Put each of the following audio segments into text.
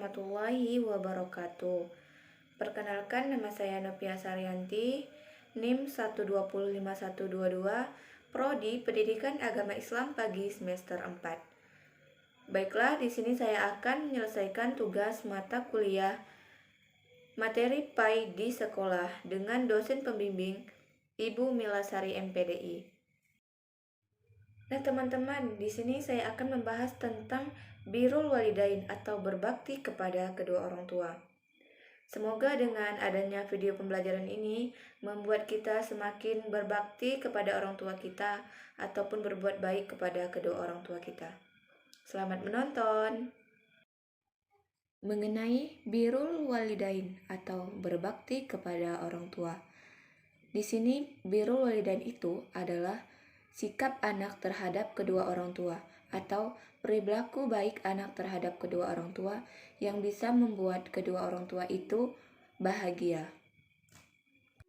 warahmatullahi wabarakatuh. Perkenalkan, nama saya Novia Saryanti, NIM 1205122, Prodi Pendidikan Agama Islam Pagi semester 4. Baiklah, di sini saya akan menyelesaikan tugas mata kuliah materi PAI di sekolah dengan dosen pembimbing Ibu Milasari MPDI. Nah, teman-teman, di sini saya akan membahas tentang birrul walidain atau berbakti kepada kedua orang tua. Semoga dengan adanya video pembelajaran ini membuat kita semakin berbakti kepada orang tua kita ataupun berbuat baik kepada kedua orang tua kita. Selamat menonton. Mengenai birrul walidain atau berbakti kepada orang tua. Di sini birrul walidain itu adalah sikap anak terhadap kedua orang tua atau perilaku baik anak terhadap kedua orang tua yang bisa membuat kedua orang tua itu bahagia.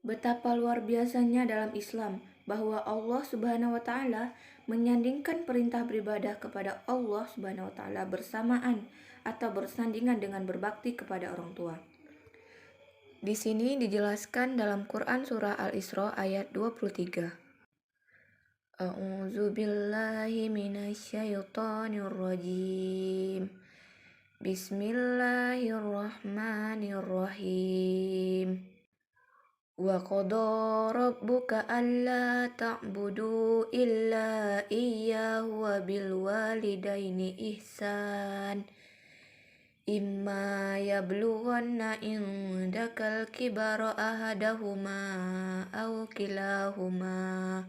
Betapa luar biasanya dalam Islam bahwa Allah Subhanahu wa taala menyandingkan perintah beribadah kepada Allah Subhanahu wa taala bersamaan atau bersandingan dengan berbakti kepada orang tua. Di sini dijelaskan dalam Quran surah Al-Isra ayat 23. A'udzu billahi minasyaitonir rajim. Bismillahirrahmanirrahim. Wa qada rabbuka alla ta'budu illa iyyahu wa bil walidaini ihsan. Imma yablughanna indakal kibara ahadahuma aw kilahuma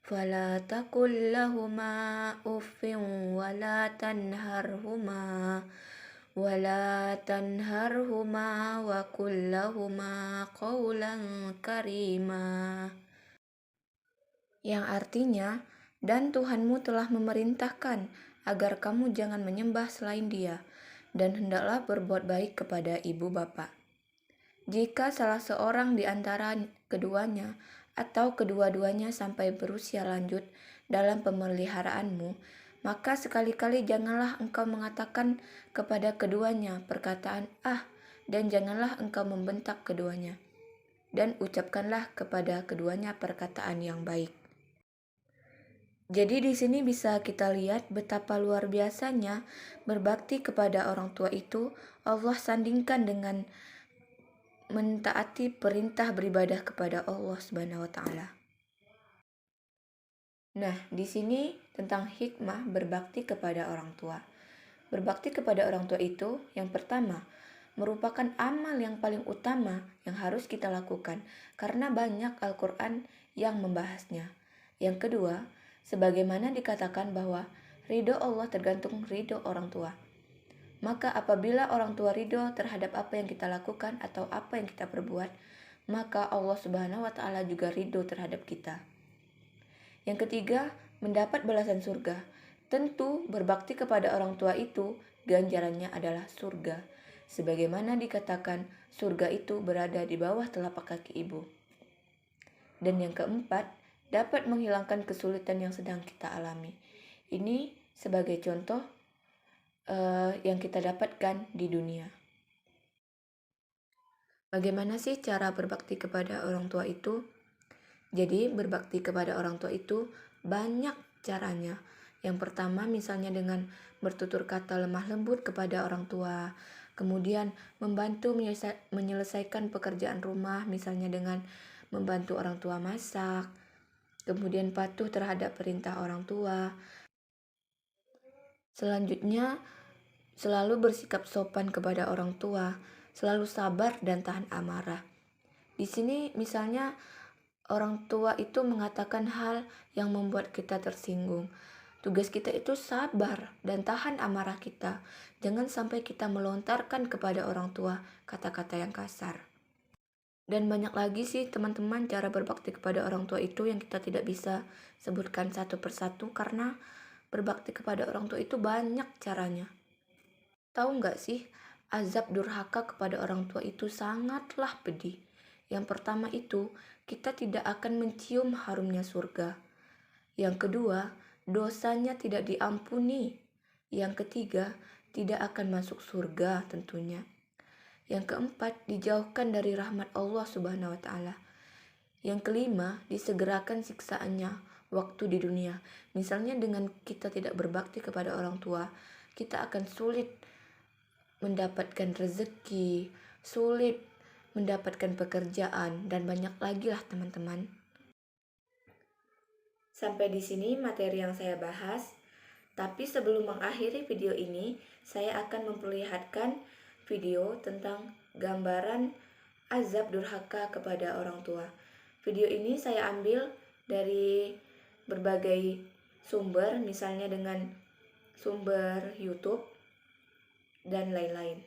fala taqul lahuma uffin wala tanharhuma wa qul lahuma qawlan karima. Yang artinya, dan Tuhanmu telah memerintahkan agar kamu jangan menyembah selain Dia, dan hendaklah berbuat baik kepada ibu bapa. Jika salah seorang di antara keduanya atau kedua-duanya sampai berusia lanjut dalam pemeliharaanmu, maka sekali-kali janganlah engkau mengatakan kepada keduanya perkataan "ah" dan janganlah engkau membentak keduanya. Dan ucapkanlah kepada keduanya perkataan yang baik. Jadi di sini bisa kita lihat betapa luar biasanya berbakti kepada orang tua itu Allah sandingkan dengan mentaati perintah beribadah kepada Allah Subhanahu wa taala. Nah, di sini tentang hikmah berbakti kepada orang tua. Berbakti kepada orang tua itu yang pertama merupakan amal yang paling utama yang harus kita lakukan karena banyak Al-Qur'an yang membahasnya. Yang kedua, sebagaimana dikatakan bahwa ridho Allah tergantung ridho orang tua. Maka apabila orang tua ridho terhadap apa yang kita lakukan atau apa yang kita perbuat, maka Allah Subhanahu wa taala juga ridho terhadap kita. Yang ketiga, mendapat balasan surga. Tentu berbakti kepada orang tua itu ganjarannya adalah surga. Sebagaimana dikatakan, surga itu berada di bawah telapak kaki ibu. Dan yang keempat, dapat menghilangkan kesulitan yang sedang kita alami. Ini sebagai contoh yang kita dapatkan di dunia. Bagaimana sih cara berbakti kepada orang tua itu? Jadi berbakti kepada orang tua itu banyak caranya. Yang pertama misalnya dengan bertutur kata lemah lembut kepada orang tua. Kemudian membantu menyelesaikan pekerjaan rumah misalnya dengan membantu orang tua masak. Kemudian patuh terhadap perintah orang tua. Selanjutnya selalu bersikap sopan kepada orang tua, selalu sabar dan tahan amarah. Di sini misalnya orang tua itu mengatakan hal yang membuat kita tersinggung. Tugas kita itu sabar dan tahan amarah kita. Jangan sampai kita melontarkan kepada orang tua kata-kata yang kasar. Dan banyak lagi sih teman-teman cara berbakti kepada orang tua itu yang kita tidak bisa sebutkan satu persatu karena berbakti kepada orang tua itu banyak caranya. Tahu nggak sih, azab durhaka kepada orang tua itu sangatlah pedih. Yang pertama itu, kita tidak akan mencium harumnya surga. Yang kedua, dosanya tidak diampuni. Yang ketiga, tidak akan masuk surga tentunya. Yang keempat, dijauhkan dari rahmat Allah Subhanahu wa taala. Yang kelima, disegerakan siksaannya waktu di dunia. Misalnya dengan kita tidak berbakti kepada orang tua, kita akan sulit mendapatkan rezeki, sulit mendapatkan pekerjaan, dan banyak lagi lah teman-teman. Sampai di sini materi yang saya bahas. Tapi sebelum mengakhiri video ini, saya akan memperlihatkan video tentang gambaran azab durhaka kepada orang tua. Video ini saya ambil dari berbagai sumber, misalnya dengan sumber YouTube dan lain-lain.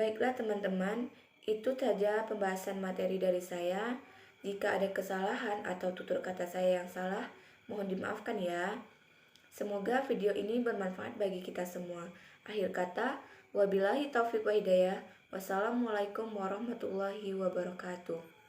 Baiklah teman-teman, itu saja pembahasan materi dari saya. Jika ada kesalahan atau tutur kata saya yang salah, mohon dimaafkan ya. Semoga video ini bermanfaat bagi kita semua. Akhir kata, wabillahi taufiq wa hidayah. Wassalamualaikum warahmatullahi wabarakatuh.